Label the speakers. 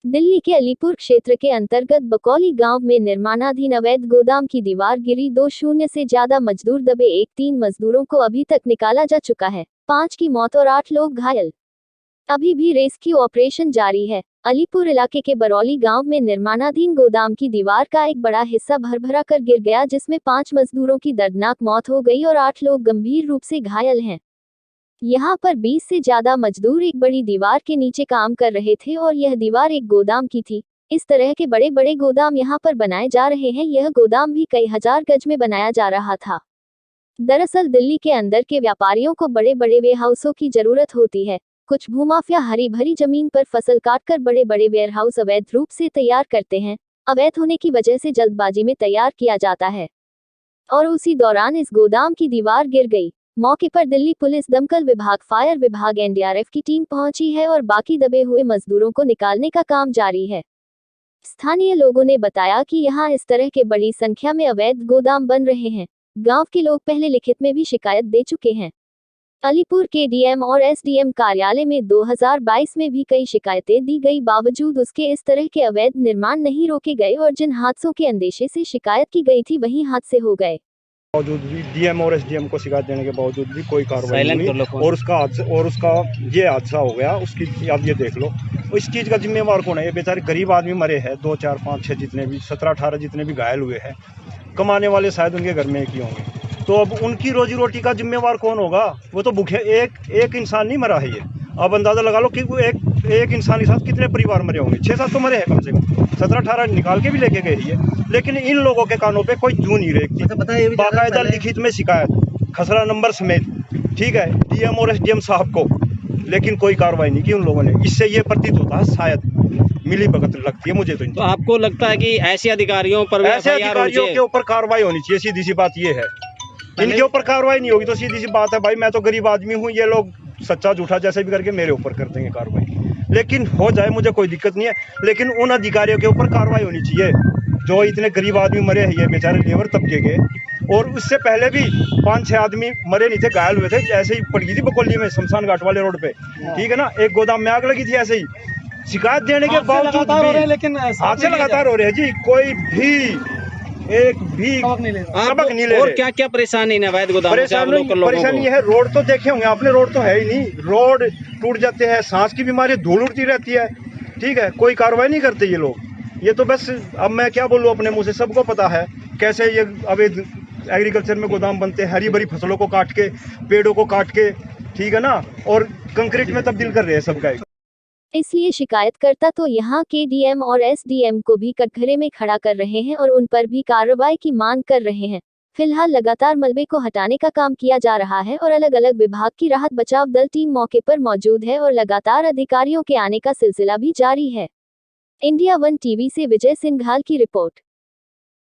Speaker 1: दिल्ली के अलीपुर क्षेत्र के अंतर्गत बकौली गांव में निर्माणाधीन अवैध गोदाम की दीवार गिरी। 2 से ज्यादा मजदूर दबे। 3 मजदूरों को अभी तक निकाला जा चुका है। 5 की मौत और 8 लोग घायल। अभी भी रेस्क्यू ऑपरेशन जारी है। अलीपुर इलाके के बरौली गांव में निर्माणाधीन गोदाम की दीवार का एक बड़ा हिस्सा भरभरा कर गिर गया, जिसमें 5 मजदूरों की दर्दनाक मौत हो गई और 8 लोग गंभीर रूप से घायल हैं। यहाँ पर 20 से ज्यादा मजदूर एक बड़ी दीवार के नीचे काम कर रहे थे और यह दीवार एक गोदाम की थी। इस तरह के बड़े बड़े गोदाम यहाँ पर बनाए जा रहे हैं। यह गोदाम भी कई हजार गज में बनाया जा रहा था। दरअसल दिल्ली के अंदर के व्यापारियों को बड़े बड़े वेयरहाउसों की जरूरत होती है। कुछ भूमाफिया हरी भरी जमीन पर फसल काटकर बड़े बड़े वेयरहाउस अवैध रूप से तैयार करते हैं। अवैध होने की वजह से जल्दबाजी में तैयार किया जाता है और उसी दौरान इस गोदाम की दीवार गिर गई। मौके पर दिल्ली पुलिस, दमकल विभाग, फायर विभाग, एनडीआरएफ की टीम पहुंची है और बाकी दबे हुए मजदूरों को निकालने का काम जारी है। स्थानीय लोगों ने बताया कि यहां इस तरह के बड़ी संख्या में अवैध गोदाम बन रहे हैं। गांव के लोग पहले लिखित में भी शिकायत दे चुके हैं। अलीपुर के डीएम और एसडीएम कार्यालय में 2022 में भी कई शिकायतें दी गई, बावजूद उसके इस तरह के अवैध निर्माण नहीं रोके गए और जिन हादसों के अंदेशे से शिकायत की गई थी वही हादसे हो गए।
Speaker 2: बावजूद भी डीएम और एसडीएम को शिकायत देने के बावजूद भी कोई कार्रवाई नहीं हुई और उसका ये हादसा हो गया। उसकी आप ये देख लो, इस चीज़ का जिम्मेवार कौन है? ये बेचारे गरीब आदमी मरे हैं, 2, 4, 5, 6 जितने भी 17, 18 जितने भी घायल हुए हैं। कमाने वाले शायद उनके घर में एक ही होंगे, तो अब उनकी रोजी रोटी का जिम्मेवार कौन होगा? वो तो भूखे एक इंसान नहीं मरा है। ये अब अंदाजा लगा लो कि वो एक इंसान के साथ कितने परिवार मरे होंगे। 6-7 तो मरे हैं कम से कम, 17-18 निकाल के भी लेके गए ये। लेकिन इन लोगों के कानों पे कोई जू नहीं रेखती। बाकायदा लिखित में शिकायत, खसरा नंबर समेत, ठीक है, डीएम और एसडीएम साहब को, लेकिन कोई कार्रवाई नहीं की उन लोगों ने। इससे ये प्रतीत होता है शायद मिली भगत लगती है मुझे तो
Speaker 3: आपको लगता है कि ऐसे अधिकारियों पर
Speaker 2: ऐसे अधिकारियों के ऊपर कार्रवाई होनी चाहिए। सीधी सी बात ये है, इनके ऊपर कार्रवाई नहीं होगी तो सीधी सी बात है भाई, मैं तो गरीब आदमी हूँ, ये लोग सच्चा झूठा जैसे भी करके मेरे ऊपर कर देंगे कार्रवाई। लेकिन हो जाए, मुझे कोई दिक्कत नहीं है, लेकिन उन अधिकारियों के ऊपर कार्रवाई होनी चाहिए जो इतने गरीब आदमी मरे हैं, ये बेचारे लेबर तबके के। और उससे पहले भी 5-6 आदमी मरे नहीं थे, घायल हुए थे। ऐसे ही पड़ गई थी बकोली में, शमशान घाट वाले रोड पे, ठीक है ना, एक गोदाम में आग लगी थी। ऐसे ही शिकायत देने के बावजूद भी लेकिन हादसे लगातार हो रहे हैं जी। कोई भी एक भी सबक नहीं ले रहे।
Speaker 3: और क्या क्या परेशानी है अवैध गोदाम?
Speaker 2: परेशानी है, रोड तो देखे होंगे आपने, रोड तो है ही नहीं। रोड टूट जाते हैं, सांस की बीमारी, धूल उड़ती रहती है, ठीक है, कोई कार्रवाई नहीं करते ये लोग। ये तो बस, अब मैं क्या बोलूँ अपने मुंह से, सबको पता है कैसे ये अवैध एग्रीकल्चर में गोदाम बनते हैं। हरी भरी फसलों को काट के, पेड़ों को काट के, ठीक है ना, और कंक्रीट में तब्दील कर रहे हैं सबका।
Speaker 1: इसलिए शिकायतकर्ता तो यहाँ के डीएम और एसडीएम को भी कटघरे में खड़ा कर रहे हैं और उन पर भी कार्रवाई की मांग कर रहे हैं। फिलहाल लगातार मलबे को हटाने का काम किया जा रहा है और अलग अलग विभाग की राहत बचाव दल टीम मौके पर मौजूद है और लगातार अधिकारियों के आने का सिलसिला भी जारी है। इंडिया 1 टीवी से विजय सिंघाल की रिपोर्ट।